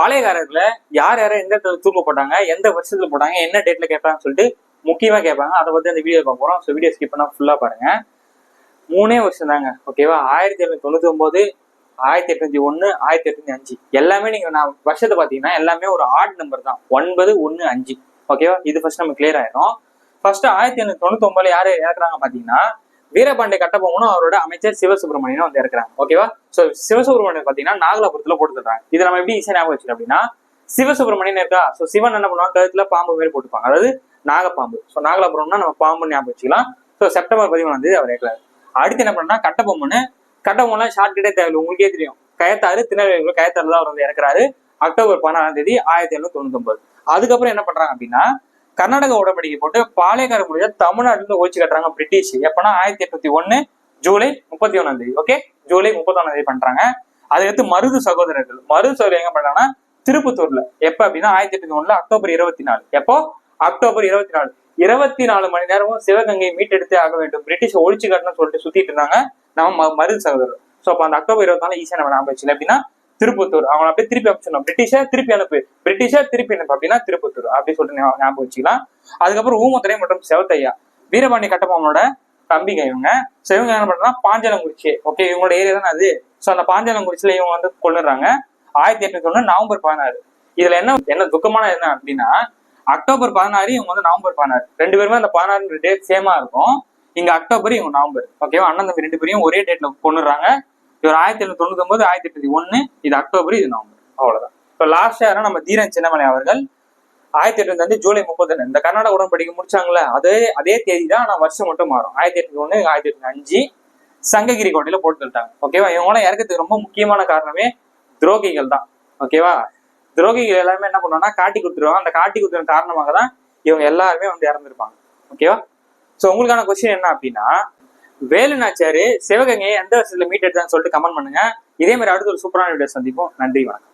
பாளையக்காரர்ல யார் யாரை எந்த தூக்க போட்டாங்க, எந்த வருஷத்துல போட்டாங்க, என்ன டேட்ல கேட்பாங்கன்னு சொல்லிட்டு முக்கியமா கேட்பாங்க. அதை பத்தி அந்த வீடியோ பார்க்க போறோம். ஸோ வீடியோ ஸ்கிப் பண்ணா ஃபுல்லா பாருங்க. 3 வருஷம் தாங்க, ஓகேவா? 1799, 1801, 1805 எல்லாமே நீங்க நான் வருஷத்தை பாத்தீங்கன்னா எல்லாமே ஒரு ஆட் நம்பர் தான். 915, ஓகேவா? இது ஃபர்ஸ்ட் நம்ம கிளியர் ஆயிடும். ஃபர்ஸ்ட் 1799 யாரு இறக்குறாங்க பாத்தீங்கன்னா வீரபாண்டிய கட்டபொம்மனும் அவரோட அமைச்சர் சிவசுப்ரமணியனும் வந்து இறக்குறாங்க, ஓகேவா? ஸோ சிவசுப்ரமணியன் பாத்தீங்கன்னா நாகலாபுரத்துல போட்டு தர்றாங்க. இதை நம்ம எப்படி ஈஸியா ஞாபகம் வச்சுக்கோம் அப்படின்னா, சிவசுப்ரமணியன் இருக்கா, ஸோ சிவன் என்ன பண்ணுவாங்க, கழுத்துல பாம்பு மாதிரி போட்டுப்பாங்க, அதாவது நாகப்பாம்பு. ஸோ நாகலாபுரம்னா நம்ம பாம்பு ஞாபகம் வச்சுக்கலாம். ஸோ செப்டம்பர் 13 அவர் இறக்குறாரு. அடுத்து என்ன பண்ணா கட்டபொம்மன் ஷார்ட் கிட்டே தேவையில்லை, உங்களுக்கே தெரியும். கயத்தாறு, திருநெல்வேலி கயத்தாறு தான் அவர் வந்து இறக்குறாரு அக்டோபர் 16 1799. அதுக்கப்புறம் என்ன பண்றாங்க அப்படின்னா கர்நாடக உடன்படிக்கை போட்டு பாளையக்கார முடிய தமிழ்நாட்டுல இருந்து ஒழிச்சு கட்டுறாங்க பிரிட்டிஷ். எப்பன்னா 1801 ஜூலை 31, ஓகே? ஜூலை 31 பண்றாங்க. அதுக்கடுத்து மருது சகோதரர்கள் எங்க பண்றாங்கன்னா திருப்பத்தூர்ல. எப்ப அப்படின்னா 1801 அக்டோபர் 24. எப்போ? அக்டோபர் 24. 24 மணி நேரமும் சிவகங்கையை மீட்டெடுத்தே ஆக வேண்டும், பிரிட்டிஷ் ஒழிச்சு கட்டணும்னு சொல்லிட்டு சுத்திட்டு இருந்தாங்க நம்ம மருது சகோதரர். ஸோ அப்ப அந்த அக்டோபர் 24 ஈஸியா நம்ம ஞாபகம் வச்சுல அப்படின்னா திருப்பத்தூர். அவங்க அப்படியே திருப்பி அனுப்பிச்சிடணும், பிரிட்டிஷா திருப்பி அனுப்பு அப்படின்னா திருப்பத்தூர் அப்படி சொல்லிட்டு ஞாபகம் வச்சுக்கலாம். அதுக்கப்புறம் ஊமத்துறை மற்றும் செவத்தையா வீரபாண்டிய கட்டபொம்மனோட தம்பிங்க இவங்க. ஸோ இவங்க என்ன பண்றாங்கன்னா பாஞ்சாலங்குறிச்சி, ஓகே, இவங்களோட ஏரியா தானே அது. ஸோ அந்த பாஞ்சாலங்குறிச்சியில இவங்க வந்து கொண்டுறாங்க 1801 நவம்பர் 16. இதுல என்ன துக்கமான என்ன அப்படின்னா அக்டோபர் 16, இவங்க வந்து நவம்பர் 16. ரெண்டு பேருமே அந்த 16 டேட் சேமா இருக்கும். இங்க அக்டோபர், இவங்க நவம்பர், ஓகேவா? அண்ணன் தம்பி ரெண்டு பேரையும் ஒரே டேட்ல கொண்டுறாங்க. இவர் 1799, 1801, இது அக்டோபர், இது நவம்பர், அவ்வளவுதான். இப்போ லாஸ்ட் யாரும் நம்ம தீரன் சின்னமலை அவர்கள் 1805 ஜூலை 30 இந்த கர்நாடக உடன்படிக்கை முடிச்சாங்களே, அதே தேதி தான், ஆனா வருஷம் மட்டும் மாறும். 1801, 1805 சங்ககிரி கோட்டையில போட்டு தள்ளிட்டாங்க, ஓகேவா? இவங்களாம் இறக்கிறதுக்கு ரொம்ப முக்கியமான காரணமே துரோகிகள் தான், ஓகேவா? துரோகிகள் எல்லாருமே என்ன பண்ணுவாங்கன்னா காட்டி கொடுத்துருவாங்க. அந்த காட்டி கொடுத்துற காரணமாக தான் இவங்க எல்லாருமே வந்து இறந்துருப்பாங்க, ஓகேவா? ஸோ உங்களுக்கான கொஸ்டின் என்ன அப்படின்னா, வேலு நாச்சியாரு சிவகங்கையை எந்த வருஷத்துல மீட் எடுத்தான்னு சொல்லிட்டு கமெண்ட் பண்ணுங்க. இதே மாதிரி அடுத்த ஒரு சூப்பரான வீடியோ சந்திப்போம். நன்றி, வணக்கம்.